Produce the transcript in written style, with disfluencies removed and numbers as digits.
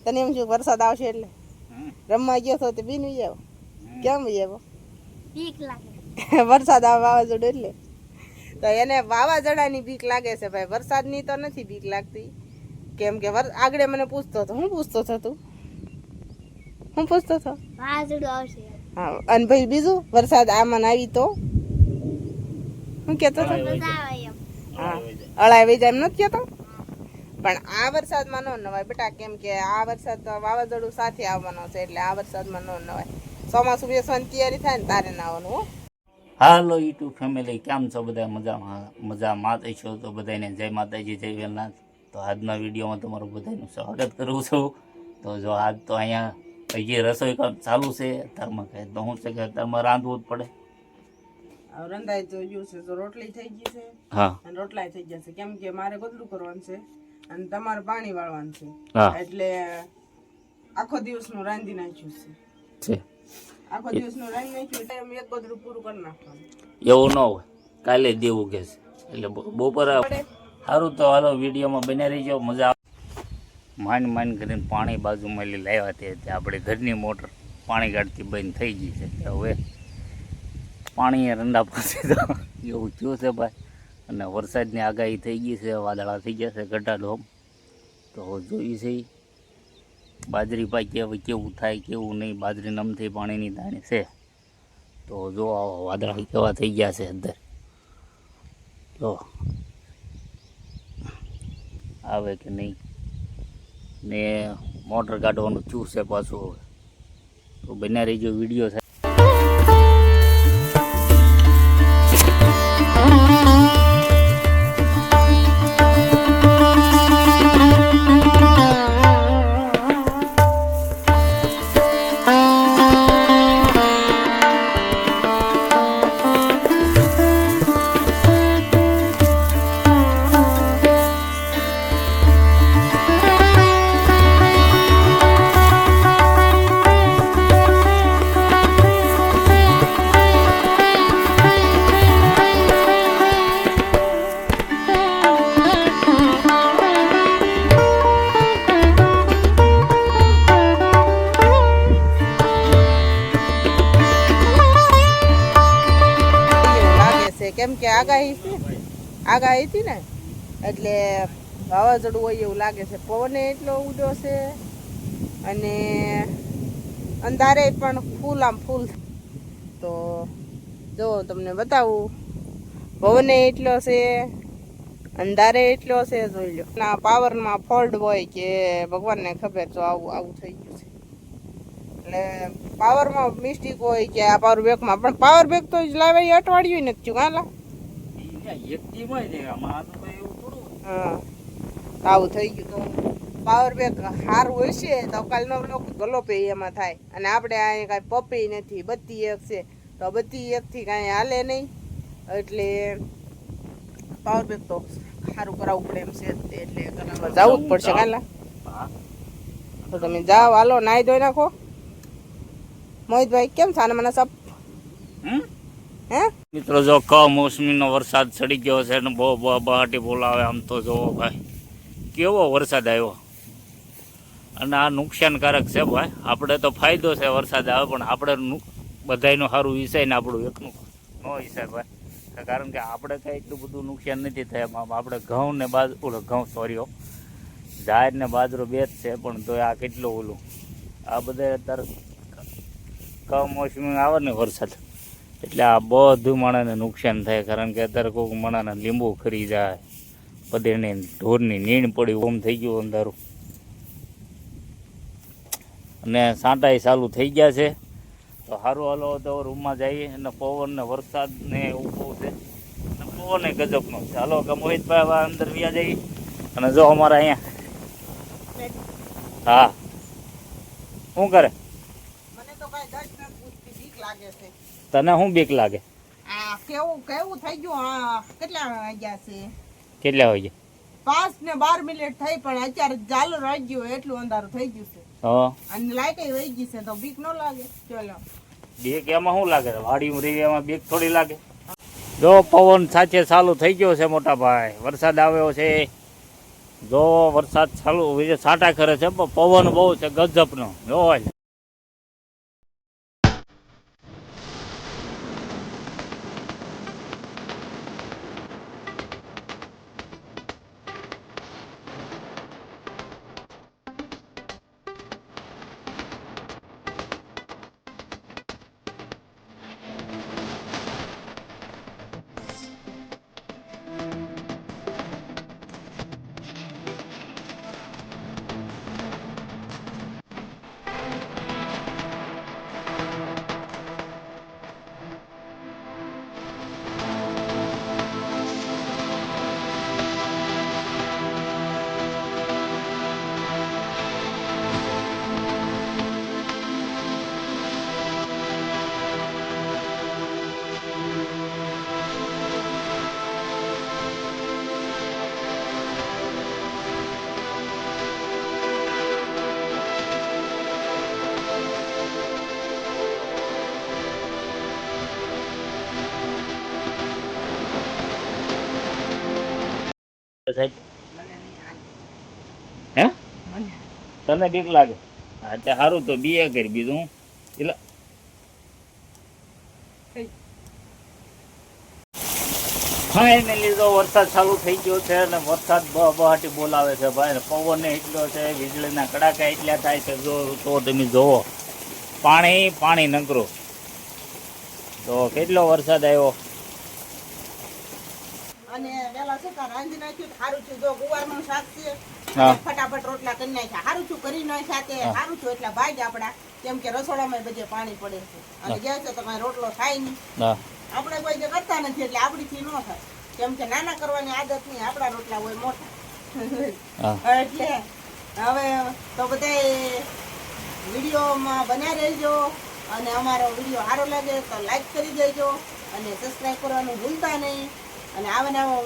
તને એમ શું વરસાદ આવશે એટલે રમવા ગયો તો તે બીન આવ્યો કેમ આવ્યો બીક લાગે વરસાદ આવે વાવાઝોડું એટલે તો એને વાવાઝોડાની બીક લાગે છે ભાઈ, વરસાદની તો નથી બીક લાગતી. કેમ કે આગળ મને પૂછતો હતો, હું પૂછતો હતો તું હું પૂછતો હતો વાવાઝોડું આવશે. હા અને ભાઈ બીજું વરસાદ આમાં આવી તો હું કહેતો હતો મજા આવે એમ. હા અળાઈ વહી જાય એમ નથી કહેતો. પણ આ વરસાદમાં ન નવાય બેટા, કેમ કે આ વરસાદ તો વાવાઝોડું સાથે આવવાનો છે એટલે આ વરસાદમાં ન નવાય. ચોમાસું બેસવાની તૈયારી થાય ને તારે નાવાનું. હો હાલો યુટ્યુબ ફેમિલી, કેમ છો બધા? મજામાં છો તો બધાને જય માતાજી, જય વેલનાથ. તો આજના વિડીયોમાં તમારું બધાનું સ્વાગત કરું છું. તો જો આજ તો અહીંયા હજી રસોઈ કામ ચાલુ છે અત્યારમાં, કહે તો શું છે કે અત્યારમાં રાંધવું જ પડે. રંધાઈ તો ગયું છે, તો રોટલી થઈ ગઈ છે. હા અને રોટલા થઈ જશે, કેમ કે મારે ગોદડું કરવાનું છે અને તમારે પાણી વાળવાનું છે. હા એટલે આખો દિવસનું રાંધી નાખ્યું છે. આખો દિવસનું રાંધી નાખ્યું એટલે એક ગોદડું પૂરું કરી નાખવાનું. એવું ન હોય, કાલે દેવું કે છે એટલે બપોરે સારું. તો હાલો વિડીયોમાં બને રહીજો, મજા આવે. માંડ કરીને પાણી બાજુમાં લાવ્યા તે આપણે ઘરની મોટર પાણી કાઢતી બંધ થઈ ગઈ છે. હવે પાણી રંડા પાસે તો એવું થયું છે ભાઈ. અને વરસાદની આગાહી થઈ ગઈ છે, વાદળા થઈ ગયા છે ઘટાડો. તો જોઈ છે બાજરી પાકી, હવે કેવું થાય કેવું નહીં. બાજરી નમથી પાણીની દાણી છે. તો જો વાદળા કેવા થઈ ગયા છે અંદર, તો આવે કે નહીં. ને મોટર કાઢવાનું થયું છે પાછું હવે. તો બન્યા રહીજો વિડીયો છે. કેમ કે આગાહી હતી ને એટલે વાવાઝોડું હોય એવું લાગે છે. પવન એટલો ઉડ્યો છે અને અંધારે પણ ફૂલ આમ ફૂલ. તો જો તમને બતાવું, પવને એટલો છે, અંધારે એટલો છે, જોઈ લો. ના પાવરમાં ફોલ્ટ હોય કે ભગવાનને ખબર. જો આવું થઈ ગયું છે એટલે પાવરમાં મિસ્ટેક હોય કે આ પાવર બેકમાં. પણ પાવર બેક તો લાવે અઠવાડિયું નથી થયું. હાલા હા આવું થઈ ગયું. તો પાવર બેક સારું હોય છે તો કાલનો લોકો ગલોપે એમાં થાય. અને આપણે અહીંયા કાંઈ પપી નથી, બત્તી એક છે તો બત્તી એકથી કાંઈ હાલે નહીં. એટલે પાવર બેક તો સારું કરાવવું પડે એમ છે. એટલે જવું જ પડશે. કાલા તો તમે જાઓ, હાલો નાહી ધોઈ નાખો. મોહિતભાઈ કેમ થાને મને સપ હે મિત્રો? જો કમોસમીનો વરસાદ ચડી ગયો છે ને બહુ બહાટી બોલાવે. આમ તો જોવો ભાઈ કેવો વરસાદ આવ્યો. અને આ નુકસાનકારક છે ભાઈ. આપણે તો ફાયદો છે વરસાદ આવે, પણ આપણે બધાયનું સારું હિસાય ને આપણું એકનું ન હિસાય ભાઈ. કારણ કે આપણે કંઈ એટલું બધું નુકસાન નથી થાય. આપણે ઘઉં ને જાહેર ને બાજરો બે જ છે, પણ તો આ કેટલું ઓલું. આ બધા અત્યારે કમોસમી આવે ને વરસાદ એટલે આ બધું માણસને નુકસાન થાય. કારણ કે અત્યારે કોઈક માણસને લીંબુ ખરી જાય, બધેને ઢોરની નીણ પડી, ઓમ થઈ ગયું અંધારું. અને સાંટાઈ ચાલુ થઈ ગયા છે. તો સારું હાલો તો રૂમમાં જઈએ. અને પવન ને વરસાદ ને એવું બહુ છે, અને પવન ગજબનો છે. હાલો કે મોહિતભાઈ હવે અંદર વ્યા જઈએ. અને જો અમારા અહીંયા હા શું કરે? તને શું બીક લાગે? કેવું થઈ ગયું? કેટલા વાગ્યા છે? કેટલા વાગે? 5 ને 12 મિનિટ થઈ, પણ અત્યારે ચાલુ રહી ગયું. એટલું અંધારું થઈ ગયું છે અને લાઈટ વહી ગઈ છે. તો બીક ન લાગે? ચલો બીક એમાં શું લાગે? વાડીમાં રહી એમાં બીક થોડી લાગે. જો પવન સાથે ચાલુ થઈ ગયો છે મોટા ભાઈ. વરસાદ આવ્યો છે જો વરસાદ ચાલુ છાંટા કરે છે પણ પવન બહુ છે ગજબનો જો હે તને બીક લાગે હા તે સારું તો બીએ કરી બીજું એટલે ફાઇનલી તો વરસાદ ચાલુ થઈ ગયો છે અને વરસાદ બહાટી બોલાવે છે ભાઈ પવન એટલો છે વીજળીના કડાકા એટલા થાય છે જો તો તમે જોવો પાણી નકરું તો કેટલો વરસાદ આવ્યો અને વેલા શું કર રાંધી નાખ્યું તો સારું છું જો ગુવારનું શાક છે હા. ફટાફટ રોટલા કરી નાખ્યા સારું છું કરી નાખ્યા તે સારું છું એટલે ભાગ આપડા કેમ કે રસોડામાં બધે પાણી પડે છે અને ગેસ છે તો કઈ રોટલો થાય નહીં હા આપણે કોઈ જે કરતા નથી એટલે આપણીથી ન થાય કેમ કે નાના કરવાની આદત નહીં આપણા રોટલા હોય મોટા હા એટલે હવે તો બધાય વિડીયોમાં બન્યા રહેજો અને અમારો વિડીયો સારો લાગે તો લાઈક કરી દેજો અને સબસ્ક્રાઈબ કરવાનું ભૂલતા નહીં અને આવા નવા